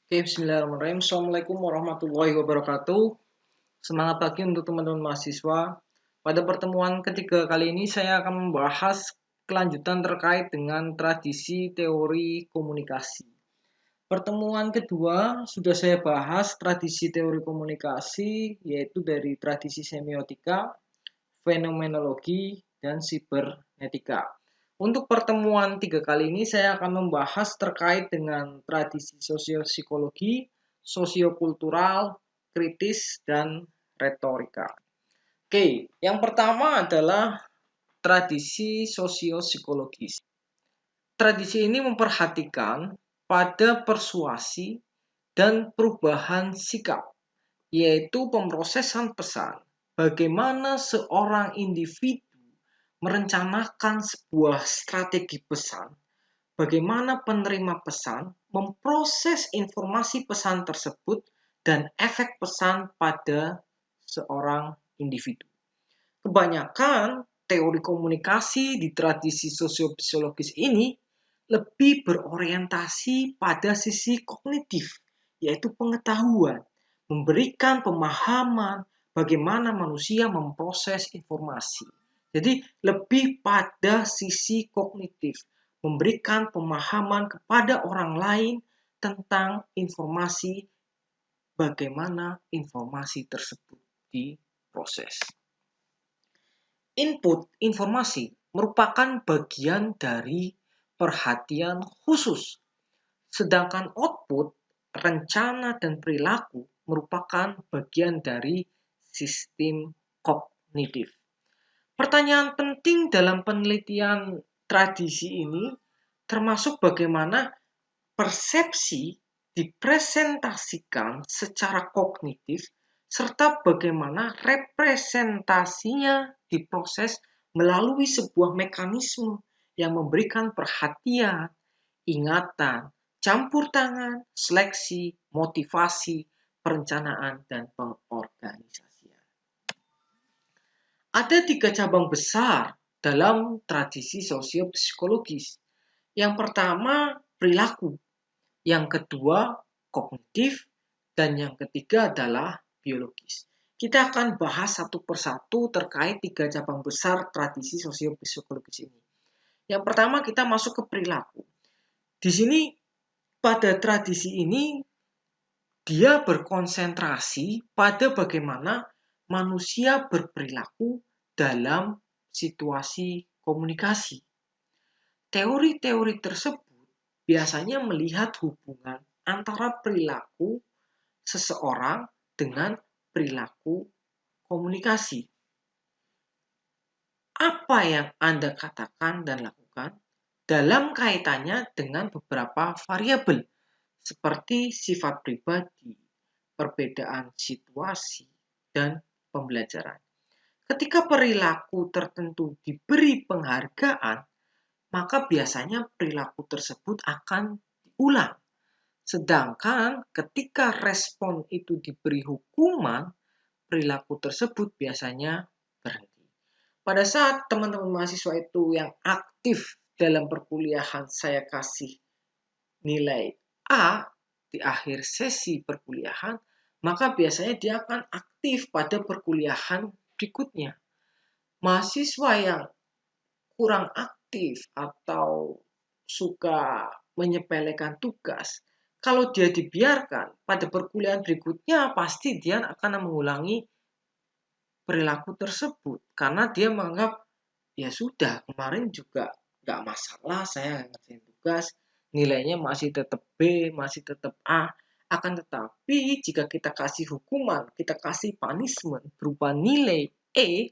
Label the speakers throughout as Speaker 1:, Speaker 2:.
Speaker 1: Oke, bismillahirrahmanirrahim. Assalamualaikum warahmatullahi wabarakatuh. Semangat pagi untuk teman-teman mahasiswa. Pada pertemuan ketiga kali ini saya akan membahas kelanjutan terkait dengan tradisi teori komunikasi. Pertemuan kedua sudah saya bahas tradisi teori komunikasi, yaitu dari tradisi semiotika, fenomenologi, dan sibernetika. Untuk pertemuan tiga kali ini saya akan membahas terkait dengan tradisi sosiopsikologi, sosiokultural, kritis, dan retorika. Oke, yang pertama adalah tradisi sosiopsikologis. Tradisi ini memperhatikan pada persuasi dan perubahan sikap, yaitu pemrosesan pesan. Bagaimana seorang individu merencanakan sebuah strategi pesan, bagaimana penerima pesan memproses informasi pesan tersebut dan efek pesan pada seorang individu. Kebanyakan teori komunikasi di tradisi sosiopsikologis ini lebih berorientasi pada sisi kognitif, yaitu pengetahuan, memberikan pemahaman bagaimana manusia memproses informasi. Jadi lebih pada sisi kognitif, memberikan pemahaman kepada orang lain tentang informasi, bagaimana informasi tersebut diproses. Input informasi merupakan bagian dari perhatian khusus, sedangkan output, rencana, dan perilaku merupakan bagian dari sistem kognitif. Pertanyaan penting dalam penelitian tradisi ini termasuk bagaimana persepsi dipresentasikan secara kognitif serta bagaimana representasinya diproses melalui sebuah mekanisme yang memberikan perhatian, ingatan, campur tangan, seleksi, motivasi, perencanaan, dan pengorganisasian. Ada 3 cabang besar dalam tradisi sosiopsikologis. Yang pertama, perilaku. Yang kedua, kognitif. Dan yang ketiga adalah biologis. Kita akan bahas satu persatu terkait 3 cabang besar tradisi sosiopsikologis ini. Yang pertama kita masuk ke perilaku. Di sini pada tradisi ini dia berkonsentrasi pada bagaimana manusia berperilaku dalam situasi komunikasi. Teori-teori tersebut biasanya melihat hubungan antara perilaku seseorang dengan perilaku komunikasi. Apa yang Anda katakan dan lakukan dalam kaitannya dengan beberapa variabel seperti sifat pribadi, perbedaan situasi, dan pembelajaran. Ketika perilaku tertentu diberi penghargaan, maka biasanya perilaku tersebut akan diulang. Sedangkan ketika respon itu diberi hukuman, perilaku tersebut biasanya berhenti. Pada saat teman-teman mahasiswa itu yang aktif dalam perkuliahan, saya kasih nilai A di akhir sesi perkuliahan, maka biasanya dia akan aktif pada perkuliahan berikutnya. Mahasiswa yang kurang aktif atau suka menyepelekan tugas, kalau dia dibiarkan pada perkuliahan berikutnya, pasti dia akan mengulangi perilaku tersebut karena dia menganggap ya sudah kemarin juga nggak masalah saya ngerjain tugas, nilainya masih tetap B, masih tetap A. Akan tetapi jika kita kasih hukuman, kita kasih punishment berupa nilai E,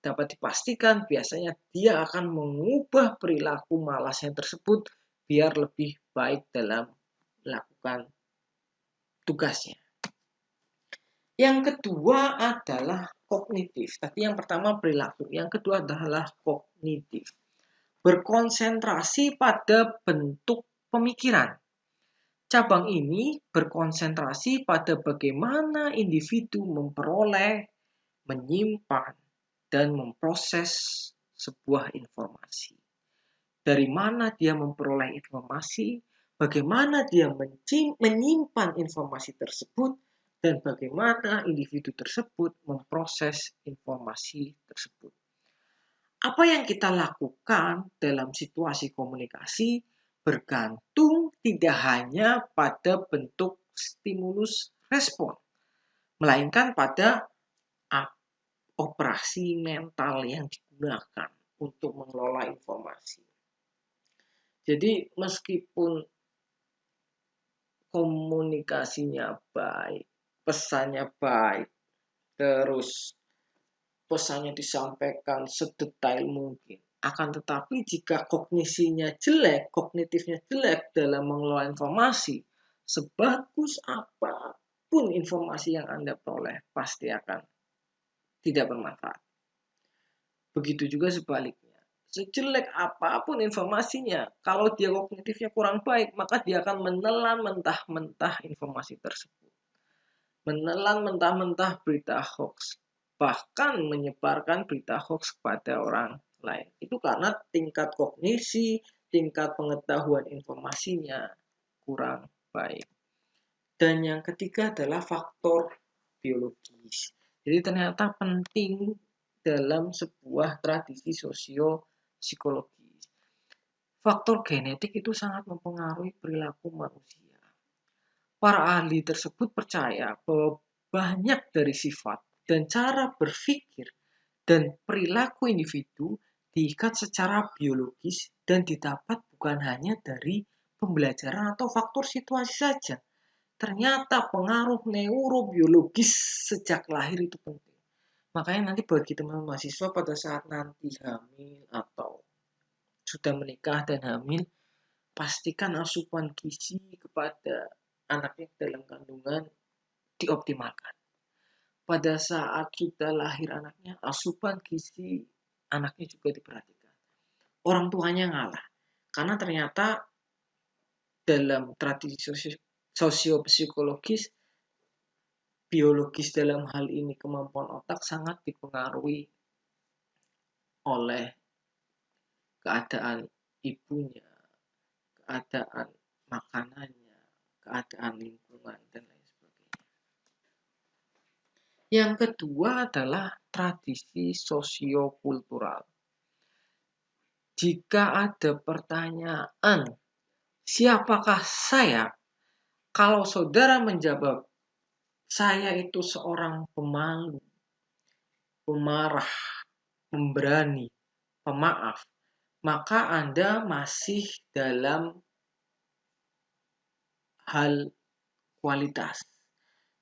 Speaker 1: dapat dipastikan biasanya dia akan mengubah perilaku malasnya tersebut biar lebih baik dalam melakukan tugasnya. Yang kedua adalah kognitif. Tadi yang pertama perilaku, yang kedua adalah kognitif. Berkonsentrasi pada bentuk pemikiran. Cabang ini berkonsentrasi pada bagaimana individu memperoleh, menyimpan, dan memproses sebuah informasi. Dari mana dia memperoleh informasi, bagaimana dia menyimpan informasi tersebut, dan bagaimana individu tersebut memproses informasi tersebut. Apa yang kita lakukan dalam situasi komunikasi bergantung tidak hanya pada bentuk stimulus respon, melainkan pada operasi mental yang digunakan untuk mengelola informasi. Jadi meskipun komunikasinya baik, pesannya baik, terus pesannya disampaikan sedetail mungkin, akan tetapi jika kognitifnya jelek dalam mengelola informasi, sebagus apapun informasi yang Anda peroleh pasti akan tidak bermanfaat. Begitu juga sebaliknya. Sejelek apapun informasinya, kalau dia kognitifnya kurang baik, maka dia akan menelan mentah-mentah informasi tersebut. Menelan mentah-mentah berita hoax, bahkan menyebarkan berita hoax kepada orang lain. Itu karena tingkat kognisi, tingkat pengetahuan informasinya kurang baik. Dan yang ketiga adalah faktor biologis. Jadi ternyata penting dalam sebuah tradisi sosio-psikologis. Faktor genetik itu sangat mempengaruhi perilaku manusia. Para ahli tersebut percaya bahwa banyak dari sifat dan cara berpikir dan perilaku individu diikat secara biologis dan didapat bukan hanya dari pembelajaran atau faktor situasi saja. Ternyata pengaruh neurobiologis sejak lahir itu penting. Makanya nanti bagi teman-teman mahasiswa pada saat nanti hamil atau sudah menikah dan hamil, pastikan asupan gizi kepada anaknya dalam kandungan dioptimalkan. Pada saat sudah lahir anaknya, asupan gizi anaknya juga diperhatikan. Orang tuanya ngalah. Karena ternyata dalam tradisi sosiopsikologis, biologis dalam hal ini kemampuan otak sangat dipengaruhi oleh keadaan ibunya, keadaan makanannya, keadaan lingkungan, dan lain sebagainya. Yang kedua adalah tradisi sosiokultural. Jika ada pertanyaan, siapakah saya? Kalau saudara menjawab, saya itu seorang pemalu, pemarah, pemberani, pemaaf, maka Anda masih dalam hal kualitas.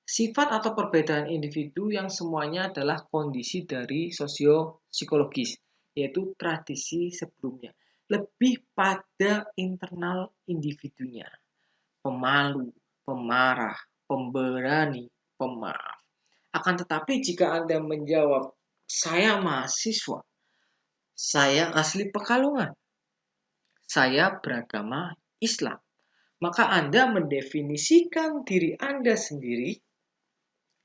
Speaker 1: Sifat atau perbedaan individu yang semuanya adalah kondisi dari sosio-psikologis, yaitu tradisi sebelumnya. Lebih pada internal individunya. Pemalu, pemarah, pemberani, pemaaf. Akan tetapi jika Anda menjawab, saya mahasiswa, saya asli Pekalongan, saya beragama Islam, maka Anda mendefinisikan diri Anda sendiri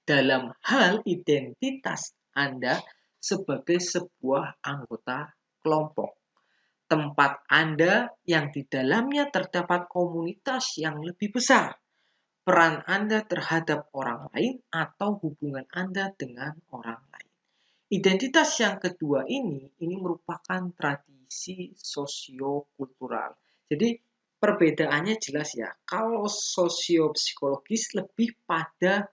Speaker 1: dalam hal identitas Anda sebagai sebuah anggota kelompok. Tempat Anda yang di dalamnya terdapat komunitas yang lebih besar. Peran Anda terhadap orang lain atau hubungan Anda dengan orang lain. Identitas yang kedua ini merupakan tradisi sosiokultural. Jadi perbedaannya jelas ya. Kalau sosiopsikologis lebih pada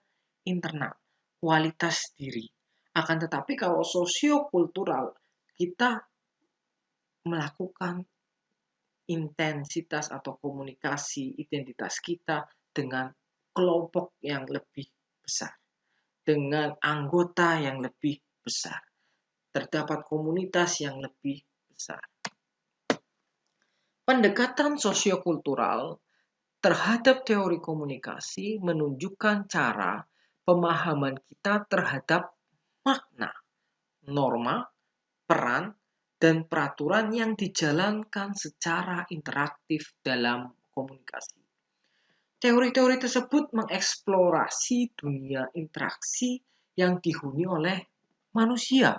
Speaker 1: internal, kualitas diri. Akan tetapi kalau sosiokultural, kita melakukan intensitas atau komunikasi identitas kita dengan kelompok yang lebih besar, dengan anggota yang lebih besar, terdapat komunitas yang lebih besar. Pendekatan sosiokultural terhadap teori komunikasi menunjukkan cara pemahaman kita terhadap makna, norma, peran, dan peraturan yang dijalankan secara interaktif dalam komunikasi. Teori-teori tersebut mengeksplorasi dunia interaksi yang dihuni oleh manusia,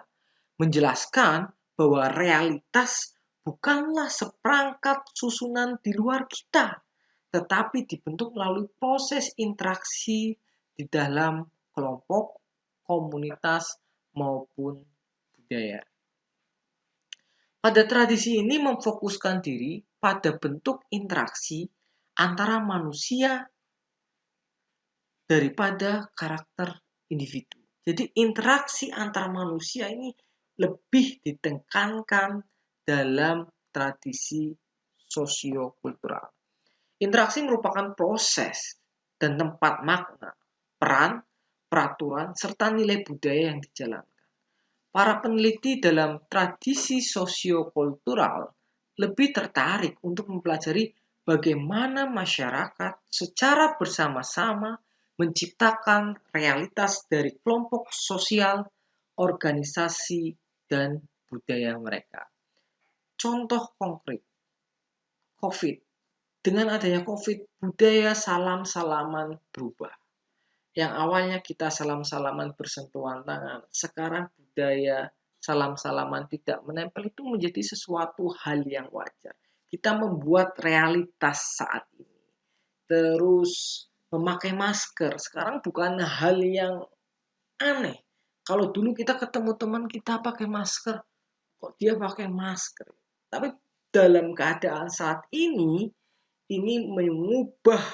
Speaker 1: menjelaskan bahwa realitas bukanlah seperangkat susunan di luar kita, tetapi dibentuk melalui proses interaksi di dalam kelompok, komunitas, maupun budaya. Pada tradisi ini memfokuskan diri pada bentuk interaksi antara manusia daripada karakter individu. Jadi interaksi antar manusia ini lebih ditekankan dalam tradisi sosiokultural. Interaksi merupakan proses dan tempat makna, peran, peraturan, serta nilai budaya yang dijalankan. Para peneliti dalam tradisi sosiokultural lebih tertarik untuk mempelajari bagaimana masyarakat secara bersama-sama menciptakan realitas dari kelompok sosial, organisasi, dan budaya mereka. Contoh konkret, COVID. Dengan adanya COVID, budaya salam-salaman berubah. Yang awalnya kita salam-salaman bersentuhan tangan, sekarang budaya salam-salaman tidak menempel itu menjadi sesuatu hal yang wajar. Kita membuat realitas saat ini. Terus memakai masker, sekarang bukan hal yang aneh. Kalau dulu kita ketemu teman kita pakai masker, kok dia pakai masker? Tapi dalam keadaan saat ini mengubah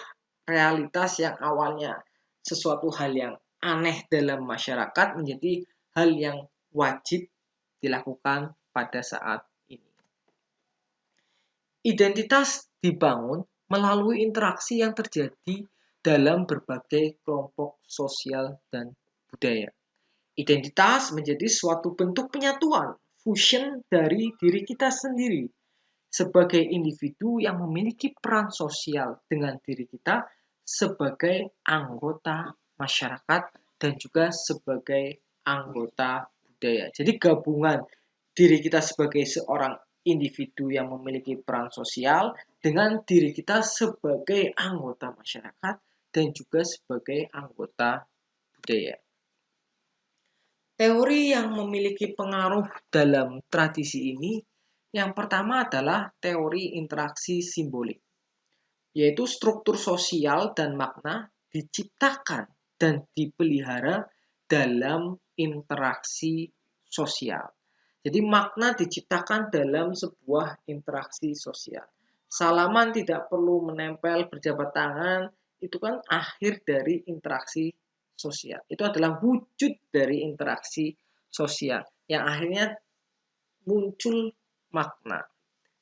Speaker 1: realitas yang awalnya sesuatu hal yang aneh dalam masyarakat menjadi hal yang wajib dilakukan pada saat ini. Identitas dibangun melalui interaksi yang terjadi dalam berbagai kelompok sosial dan budaya. Identitas menjadi suatu bentuk penyatuan, fusion dari diri kita sendiri sebagai individu yang memiliki peran sosial dengan diri kita sebagai anggota masyarakat dan juga sebagai anggota budaya. Jadi gabungan diri kita sebagai seorang individu yang memiliki peran sosial dengan diri kita sebagai anggota masyarakat dan juga sebagai anggota budaya. Teori yang memiliki pengaruh dalam tradisi ini yang pertama adalah teori interaksi simbolik, yaitu struktur sosial dan makna diciptakan dan dipelihara dalam interaksi sosial. Jadi makna diciptakan dalam sebuah interaksi sosial. Salaman tidak perlu menempel berjabat tangan, itu kan akhir dari interaksi sosial. Itu adalah wujud dari interaksi sosial yang akhirnya muncul makna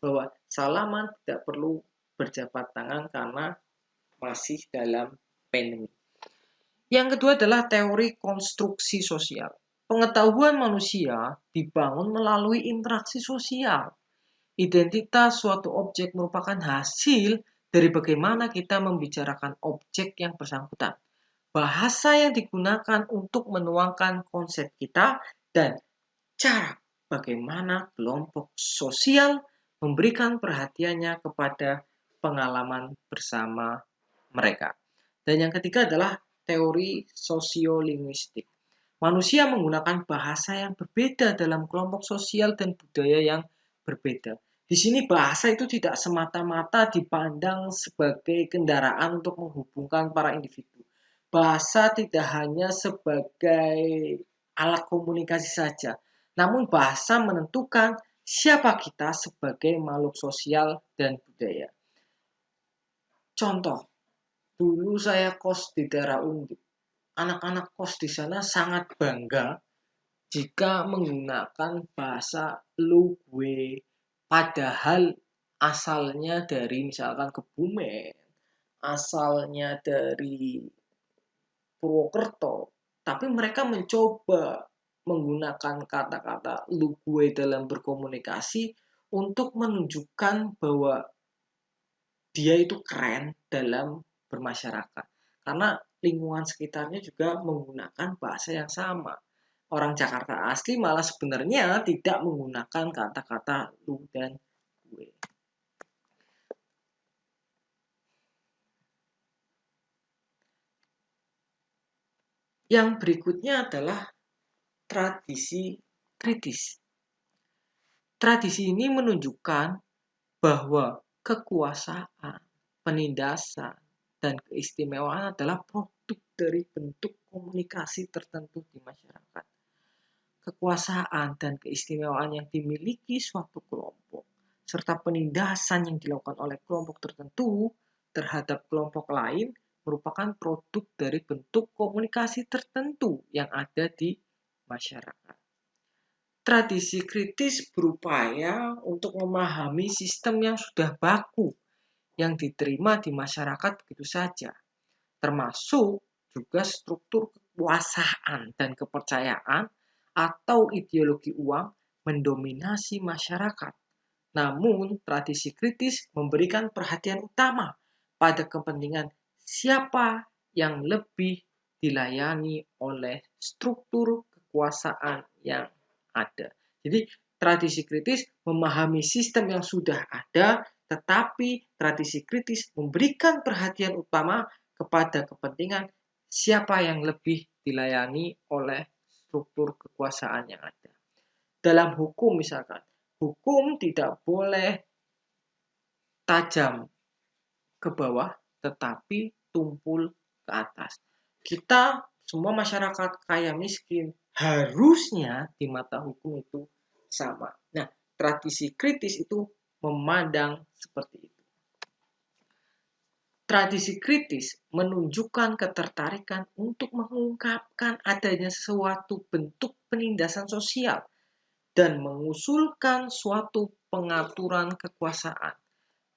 Speaker 1: bahwa salaman tidak perlu berjabat tangan karena masih dalam pandemi. Yang kedua adalah teori konstruksi sosial. Pengetahuan manusia dibangun melalui interaksi sosial. Identitas suatu objek merupakan hasil dari bagaimana kita membicarakan objek yang bersangkutan. Bahasa yang digunakan untuk menuangkan konsep kita dan cara bagaimana kelompok sosial memberikan perhatiannya kepada pengalaman bersama mereka. Dan yang ketiga adalah teori sosiolinguistik. Manusia menggunakan bahasa yang berbeda dalam kelompok sosial dan budaya yang berbeda. Di sini bahasa itu tidak semata-mata dipandang sebagai kendaraan untuk menghubungkan para individu. Bahasa tidak hanya sebagai alat komunikasi saja, namun bahasa menentukan siapa kita sebagai makhluk sosial dan budaya. Contoh, dulu saya kos di daerah Undip. Anak-anak kos di sana sangat bangga jika menggunakan bahasa lu gue, padahal asalnya dari misalkan Kebumen, asalnya dari Purwokerto, tapi mereka mencoba menggunakan kata-kata lu gue dalam berkomunikasi untuk menunjukkan bahwa dia itu keren dalam bermasyarakat. Karena lingkungan sekitarnya juga menggunakan bahasa yang sama. Orang Jakarta asli malah sebenarnya tidak menggunakan kata-kata lu dan gue. Yang berikutnya adalah tradisi kritis. Tradisi ini menunjukkan bahwa kekuasaan, penindasan, dan keistimewaan adalah produk dari bentuk komunikasi tertentu di masyarakat. Kekuasaan dan keistimewaan yang dimiliki suatu kelompok, serta penindasan yang dilakukan oleh kelompok tertentu terhadap kelompok lain merupakan produk dari bentuk komunikasi tertentu yang ada di masyarakat. Tradisi kritis berupaya untuk memahami sistem yang sudah baku yang diterima di masyarakat begitu saja, termasuk juga struktur kekuasaan dan kepercayaan atau ideologi uang mendominasi masyarakat. Namun, tradisi kritis memberikan perhatian utama pada kepentingan siapa yang lebih dilayani oleh struktur kekuasaan yang ada. Jadi, tradisi kritis memahami sistem yang sudah ada, tetapi tradisi kritis memberikan perhatian utama kepada kepentingan siapa yang lebih dilayani oleh struktur kekuasaan yang ada. Dalam hukum misalkan, hukum tidak boleh tajam ke bawah, tetapi tumpul ke atas. Kita semua masyarakat kaya miskin harusnya di mata hukum itu sama. Nah, tradisi kritis itu memandang seperti itu. Tradisi kritis menunjukkan ketertarikan untuk mengungkapkan adanya suatu bentuk penindasan sosial dan mengusulkan suatu pengaturan kekuasaan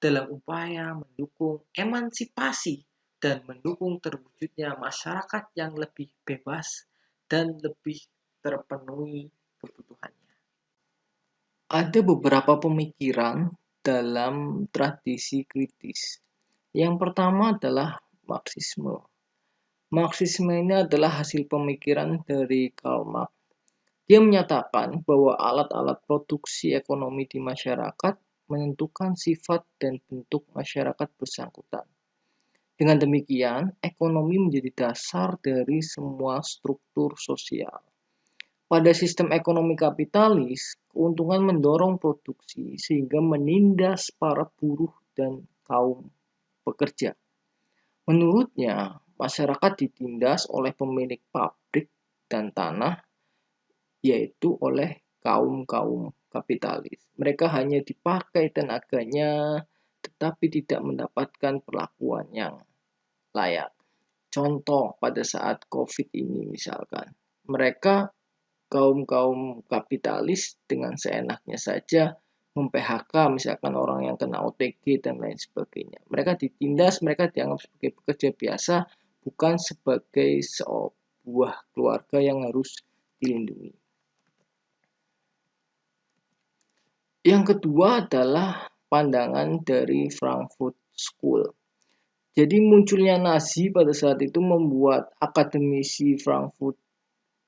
Speaker 1: dalam upaya mendukung emansipasi dan mendukung terwujudnya masyarakat yang lebih bebas dan lebih terpenuhi kebutuhannya. Ada beberapa pemikiran dalam tradisi kritis. Yang pertama adalah Marxisme. Marxisme ini adalah hasil pemikiran dari Karl Marx. Dia menyatakan bahwa alat-alat produksi ekonomi di masyarakat menentukan sifat dan bentuk masyarakat bersangkutan. Dengan demikian, ekonomi menjadi dasar dari semua struktur sosial. Pada sistem ekonomi kapitalis, keuntungan mendorong produksi sehingga menindas para buruh dan kaum pekerja. Menurutnya, masyarakat ditindas oleh pemilik pabrik dan tanah, yaitu oleh kaum-kaum kapitalis. Mereka hanya dipakai tenaganya, tetapi tidak mendapatkan perlakuan yang layak. Contoh pada saat COVID ini misalkan, mereka kaum-kaum kapitalis dengan seenaknya saja mem-PHK misalkan orang yang kena OTG dan lain sebagainya. Mereka ditindas, mereka dianggap sebagai pekerja biasa, bukan sebagai sebuah keluarga yang harus dilindungi. Yang kedua adalah pandangan dari Frankfurt School. Jadi munculnya Nazi pada saat itu membuat akademisi Frankfurt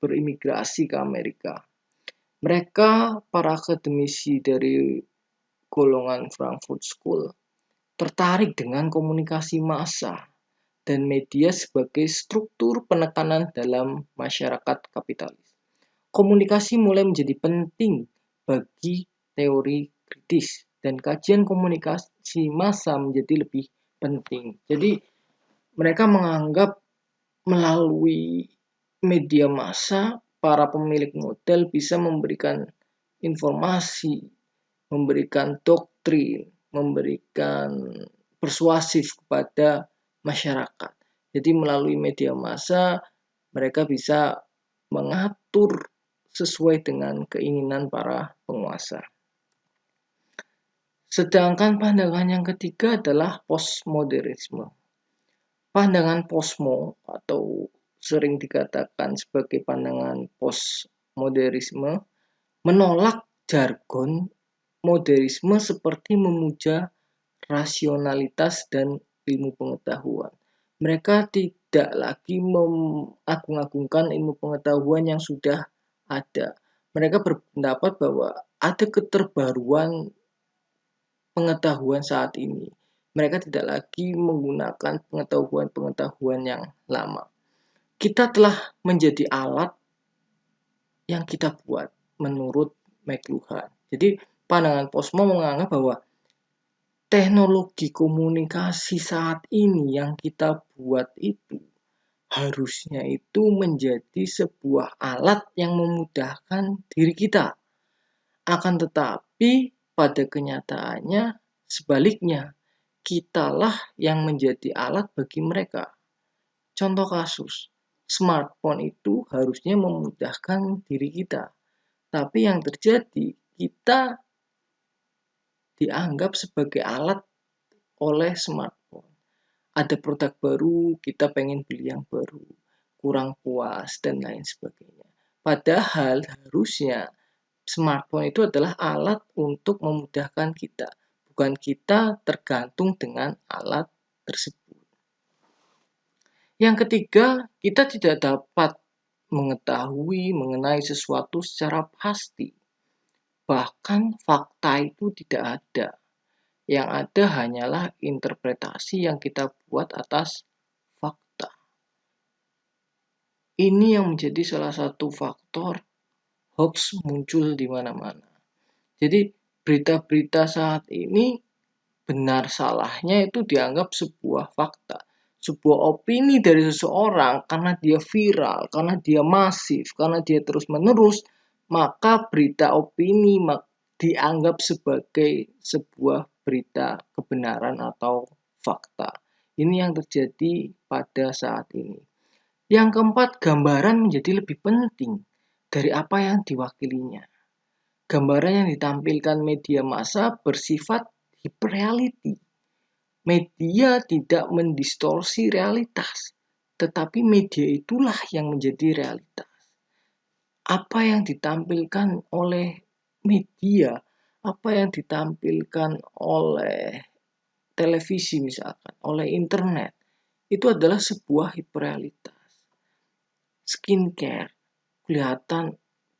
Speaker 1: berimigrasi ke Amerika. Mereka, para akademisi dari golongan Frankfurt School, tertarik dengan komunikasi massa dan media sebagai struktur penekanan dalam masyarakat kapitalis. Komunikasi mulai menjadi penting bagi teori kritis dan kajian komunikasi massa menjadi lebih penting. Jadi mereka menganggap melalui media massa para pemilik model bisa memberikan informasi, memberikan doktrin, memberikan persuasif kepada masyarakat. Jadi melalui media massa mereka bisa mengatur sesuai dengan keinginan para penguasa. Sedangkan pandangan yang ketiga adalah postmodernisme. Pandangan posmo atau sering dikatakan sebagai pandangan postmodernisme menolak jargon modernisme seperti memuja rasionalitas dan ilmu pengetahuan. Mereka tidak lagi mengagung-agungkan ilmu pengetahuan yang sudah ada. Mereka berpendapat bahwa ada keterbaruan pengetahuan saat ini. Mereka tidak lagi menggunakan pengetahuan-pengetahuan yang lama. Kita telah menjadi alat yang kita buat menurut McLuhan. Jadi pandangan posmo menganggap bahwa teknologi komunikasi saat ini yang kita buat itu harusnya itu menjadi sebuah alat yang memudahkan diri kita. Akan tetapi pada kenyataannya sebaliknya, kitalah yang menjadi alat bagi mereka. Contoh kasus, smartphone itu harusnya memudahkan diri kita. Tapi yang terjadi, kita dianggap sebagai alat oleh smartphone. Ada produk baru, kita pengen beli yang baru, kurang puas, dan lain sebagainya. Padahal harusnya smartphone itu adalah alat untuk memudahkan kita, bukan kita tergantung dengan alat tersebut. Yang ketiga, kita tidak dapat mengetahui mengenai sesuatu secara pasti. Bahkan fakta itu tidak ada. Yang ada hanyalah interpretasi yang kita buat atas fakta. Ini yang menjadi salah satu faktor hoax muncul di mana-mana. Jadi berita-berita saat ini benar salahnya itu dianggap sebuah fakta. Sebuah opini dari seseorang karena dia viral, karena dia masif, karena dia terus-menerus, maka berita opini dianggap sebagai sebuah berita kebenaran atau fakta. Ini yang terjadi pada saat ini. Yang keempat, gambaran menjadi lebih penting dari apa yang diwakilinya. Gambaran yang ditampilkan media massa bersifat hyperreality. Media tidak mendistorsi realitas, tetapi media itulah yang menjadi realitas. Apa yang ditampilkan oleh media, apa yang ditampilkan oleh televisi misalkan, oleh internet, itu adalah sebuah hyperrealitas. Skincare kelihatan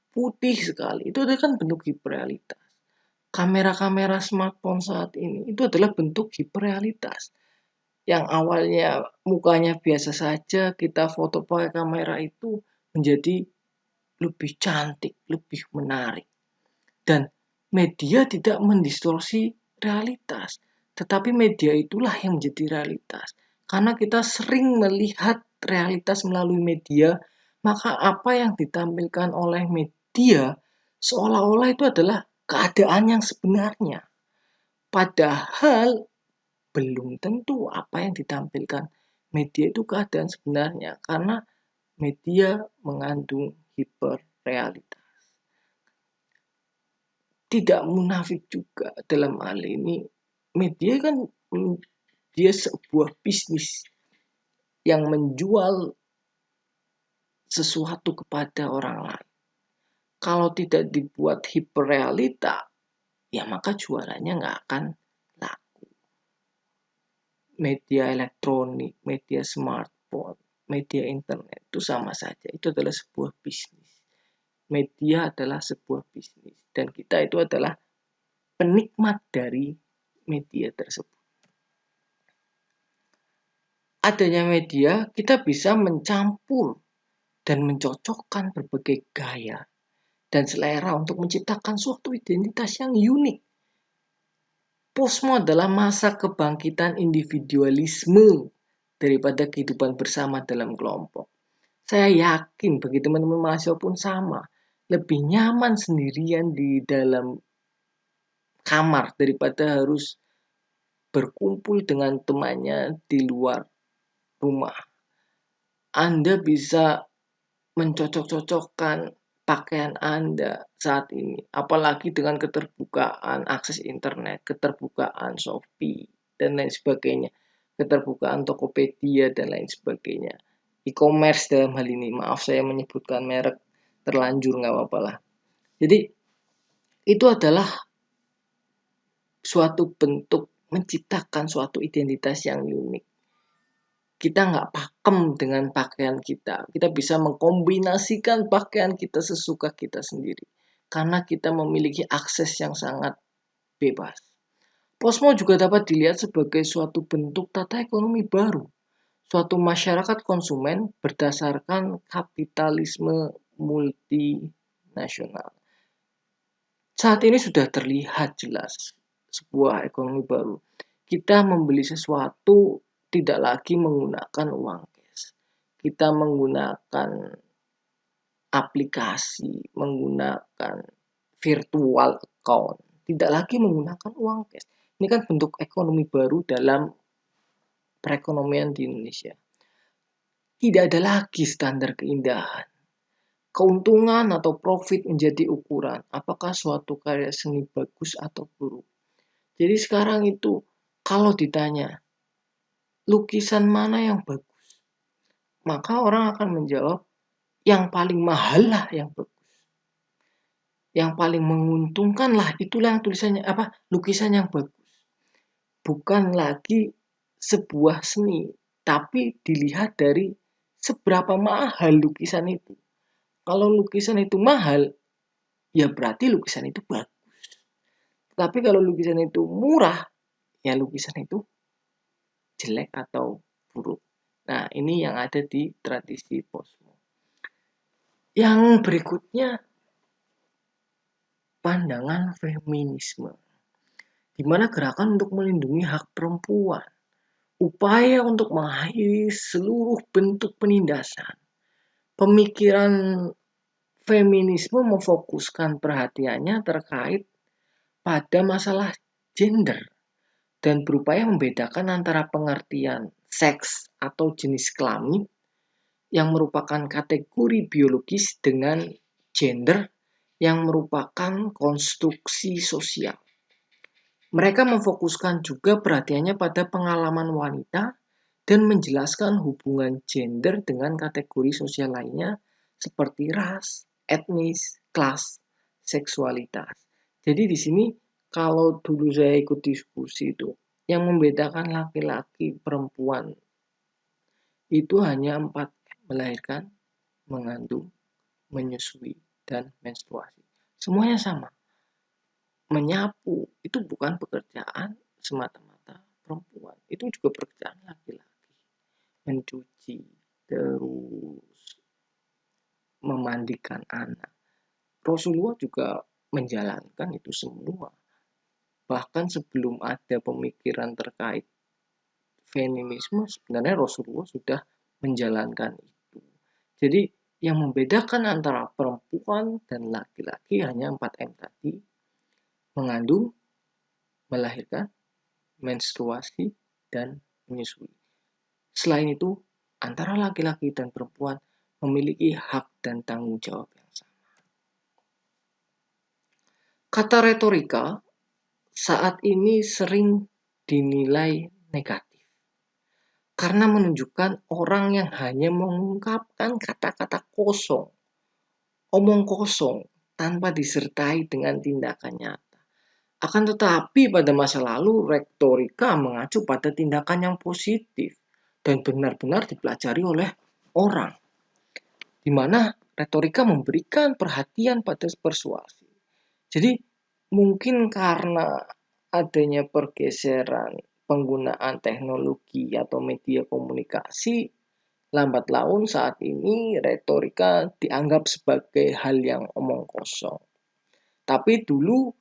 Speaker 1: putih sekali, itu adalah kan bentuk hyperrealitas. Kamera-kamera smartphone saat ini itu adalah bentuk hiperrealitas. Yang awalnya mukanya biasa saja, kita foto pakai kamera itu menjadi lebih cantik, lebih menarik. Dan media tidak mendistorsi realitas, tetapi media itulah yang menjadi realitas. Karena kita sering melihat realitas melalui media, maka apa yang ditampilkan oleh media seolah-olah itu adalah keadaan yang sebenarnya. Padahal belum tentu apa yang ditampilkan media itu keadaan sebenarnya, karena media mengandung hiperrealitas. Tidak munafik juga dalam hal ini, media kan dia sebuah bisnis yang menjual sesuatu kepada orang lain. Kalau tidak dibuat hiperrealita, ya maka jualannya nggak akan laku. Media elektronik, media smartphone, media internet itu sama saja. Itu adalah sebuah bisnis. Media adalah sebuah bisnis. Dan kita itu adalah penikmat dari media tersebut. Adanya media, kita bisa mencampur dan mencocokkan berbagai gaya dan selera untuk menciptakan suatu identitas yang unik. Posmo adalah masa kebangkitan individualisme daripada kehidupan bersama dalam kelompok. Saya yakin bagi teman-teman mahasiswa pun sama. Lebih nyaman sendirian di dalam kamar daripada harus berkumpul dengan temannya di luar rumah. Anda bisa mencocok-cocokkan pakaian Anda saat ini, apalagi dengan keterbukaan akses internet, keterbukaan Shopee, dan lain sebagainya, keterbukaan Tokopedia, dan lain sebagainya. E-commerce dalam hal ini, maaf saya menyebutkan merek terlanjur, nggak apa-apa lah. Jadi, itu adalah suatu bentuk menciptakan suatu identitas yang unik. Kita nggak pakem dengan pakaian kita. Kita bisa mengkombinasikan pakaian kita sesuka kita sendiri. Karena kita memiliki akses yang sangat bebas. Posmo juga dapat dilihat sebagai suatu bentuk tata ekonomi baru. Suatu masyarakat konsumen berdasarkan kapitalisme multinasional. Saat ini sudah terlihat jelas sebuah ekonomi baru. Kita membeli sesuatu tidak lagi menggunakan uang cash. Kita menggunakan aplikasi, menggunakan virtual account, tidak lagi menggunakan uang cash. Ini kan bentuk ekonomi baru dalam perekonomian di Indonesia. Tidak ada lagi standar keindahan. Keuntungan atau profit menjadi ukuran apakah suatu karya seni bagus atau buruk. Jadi sekarang itu kalau ditanya lukisan mana yang bagus, maka orang akan menjawab yang paling mahal lah yang bagus. Yang paling menguntungkan lah itulah yang tulisannya lukisan yang bagus. Bukan lagi sebuah seni, tapi dilihat dari seberapa mahal lukisan itu. Kalau lukisan itu mahal, ya berarti lukisan itu bagus. Tapi kalau lukisan itu murah, ya lukisan itu jelek atau buruk. Nah, ini yang ada di tradisi Posmo. Yang berikutnya, pandangan feminisme, di mana gerakan untuk melindungi hak perempuan, upaya untuk mengakhiri seluruh bentuk penindasan. Pemikiran feminisme memfokuskan perhatiannya terkait pada masalah gender dan berupaya membedakan antara pengertian seks atau jenis kelamin yang merupakan kategori biologis dengan gender yang merupakan konstruksi sosial. Mereka memfokuskan juga perhatiannya pada pengalaman wanita dan menjelaskan hubungan gender dengan kategori sosial lainnya seperti ras, etnis, kelas, seksualitas. Jadi di sini kalau dulu saya ikut diskusi itu, yang membedakan laki-laki perempuan itu hanya 4, melahirkan, mengandung, menyusui, dan menstruasi. Semuanya sama. Menyapu itu bukan pekerjaan semata-mata perempuan, itu juga pekerjaan laki-laki. Mencuci, terus memandikan anak. Rasulullah juga menjalankan itu semua. Bahkan sebelum ada pemikiran terkait feminisme, sebenarnya Rasulullah sudah menjalankan itu. Jadi yang membedakan antara perempuan dan laki-laki hanya 4M tadi. Mengandung, melahirkan, menstruasi, dan menyusui. Selain itu, antara laki-laki dan perempuan memiliki hak dan tanggung jawab yang sama. Kata retorika saat ini sering dinilai negatif karena menunjukkan orang yang hanya mengungkapkan kata-kata kosong, omong kosong tanpa disertai dengan tindakan nyata. Akan tetapi pada masa lalu retorika mengacu pada tindakan yang positif dan benar-benar dipelajari oleh orang, di mana retorika memberikan perhatian pada persuasi. Jadi mungkin karena adanya pergeseran penggunaan teknologi atau media komunikasi, lambat laun saat ini retorika dianggap sebagai hal yang omong kosong. Tapi dulu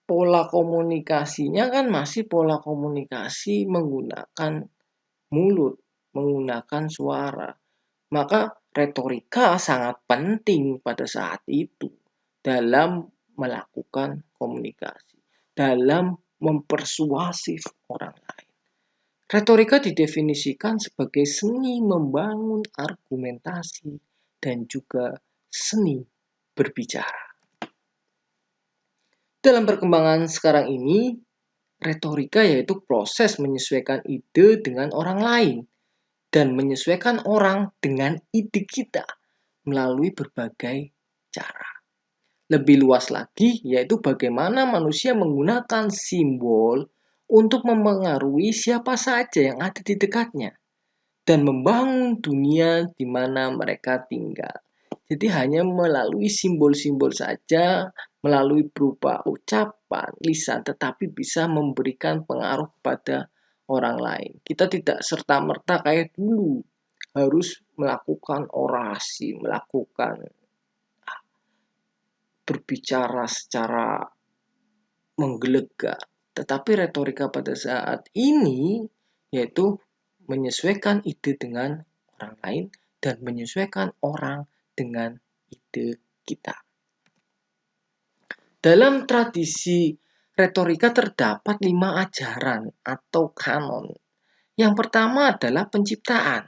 Speaker 1: pola komunikasinya kan masih pola komunikasi menggunakan mulut, menggunakan suara. Maka retorika sangat penting pada saat itu dalam melakukan komunikasi, dalam mempersuasif orang lain. Retorika didefinisikan sebagai seni membangun argumentasi dan juga seni berbicara. Dalam perkembangan sekarang ini, retorika yaitu proses menyesuaikan ide dengan orang lain dan menyesuaikan orang dengan ide kita melalui berbagai cara. Lebih luas lagi, yaitu bagaimana manusia menggunakan simbol untuk mempengaruhi siapa saja yang ada di dekatnya dan membangun dunia di mana mereka tinggal. Jadi hanya melalui simbol-simbol saja, melalui berupa ucapan, lisan, tetapi bisa memberikan pengaruh pada orang lain. Kita tidak serta-merta kayak dulu harus melakukan orasi, melakukan berbicara secara menggelegar. Tetapi retorika pada saat ini yaitu menyesuaikan ide dengan orang lain dan menyesuaikan orang dengan ide kita. Dalam tradisi retorika terdapat 5 ajaran atau kanon. Yang pertama adalah penciptaan,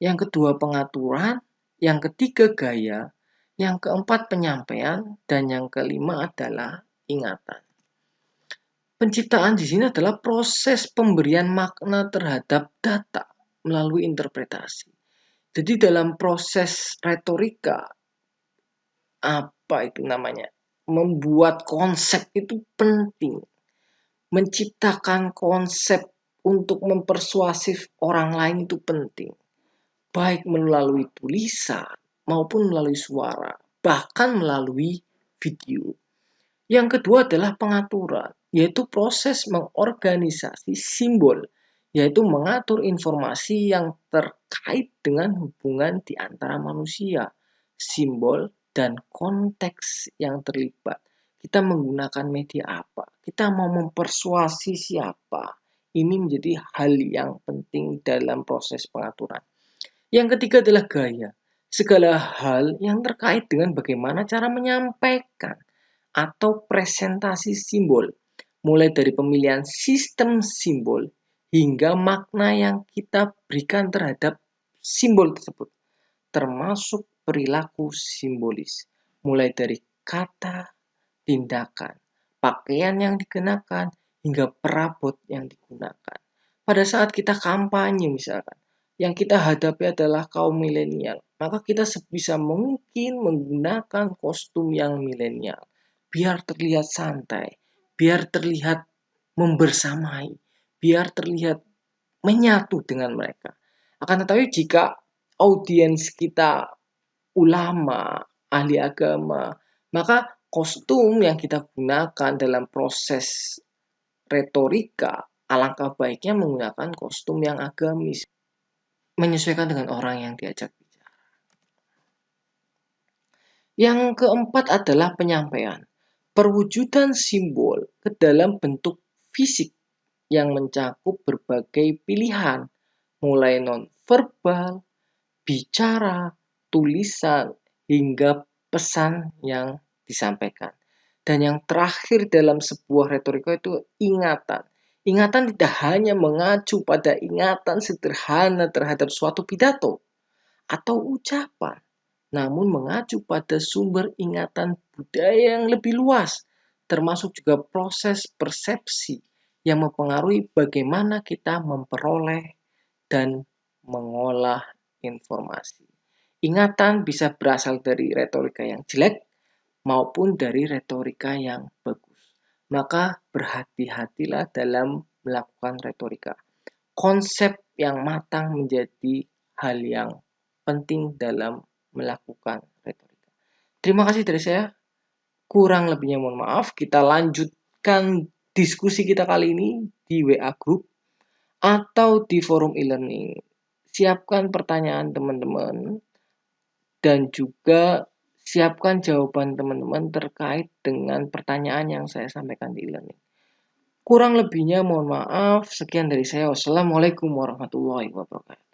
Speaker 1: yang kedua pengaturan, yang ketiga gaya, yang keempat penyampaian, dan yang kelima adalah ingatan. Penciptaan di sini adalah proses pemberian makna terhadap data melalui interpretasi. Jadi dalam proses retorika, apa itu namanya? Membuat konsep itu penting. Menciptakan konsep untuk mempersuasif orang lain itu penting. Baik melalui tulisan maupun melalui suara, bahkan melalui video. Yang kedua adalah pengaturan, yaitu proses mengorganisasi simbol, yaitu mengatur informasi yang terkait dengan hubungan di antara manusia, simbol, dan konteks yang terlibat. Kita menggunakan media apa? Kita mau mempersuasi siapa? Ini menjadi hal yang penting dalam proses pengaturan. Yang ketiga adalah gaya. Segala hal yang terkait dengan bagaimana cara menyampaikan atau presentasi simbol, mulai dari pemilihan sistem simbol hingga makna yang kita berikan terhadap simbol tersebut, termasuk perilaku simbolis, mulai dari kata, tindakan, pakaian yang dikenakan, hingga perabot yang digunakan. Pada saat kita kampanye misalkan, yang kita hadapi adalah kaum milenial, maka kita sebisa mungkin menggunakan kostum yang milenial biar terlihat santai, biar terlihat membersamai, biar terlihat menyatu dengan mereka. Akan tetapi jika audiens kita ulama, ahli agama, maka kostum yang kita gunakan dalam proses retorika, alangkah baiknya menggunakan kostum yang agamis, menyesuaikan dengan orang yang diajak bicara. Yang keempat adalah penyampaian. Perwujudan simbol ke dalam bentuk fisik yang mencakup berbagai pilihan, mulai non-verbal, bicara, tulisan, hingga pesan yang disampaikan. Dan yang terakhir dalam sebuah retorika itu ingatan. Ingatan tidak hanya mengacu pada ingatan sederhana terhadap suatu pidato atau ucapan, namun mengacu pada sumber ingatan budaya yang lebih luas, termasuk juga proses persepsi yang mempengaruhi bagaimana kita memperoleh dan mengolah informasi. Ingatan bisa berasal dari retorika yang jelek maupun dari retorika yang bagus. Maka berhati-hatilah dalam melakukan retorika. Konsep yang matang menjadi hal yang penting dalam melakukan retorika. Terima kasih dari saya. Kurang lebihnya mohon maaf. Kita lanjutkan diskusi kita kali ini di WA Group atau di forum e-learning. Siapkan pertanyaan teman-teman dan juga siapkan jawaban teman-teman terkait dengan pertanyaan yang saya sampaikan di e-learning. Kurang lebihnya mohon maaf. Sekian dari saya. Wassalamualaikum warahmatullahi wabarakatuh.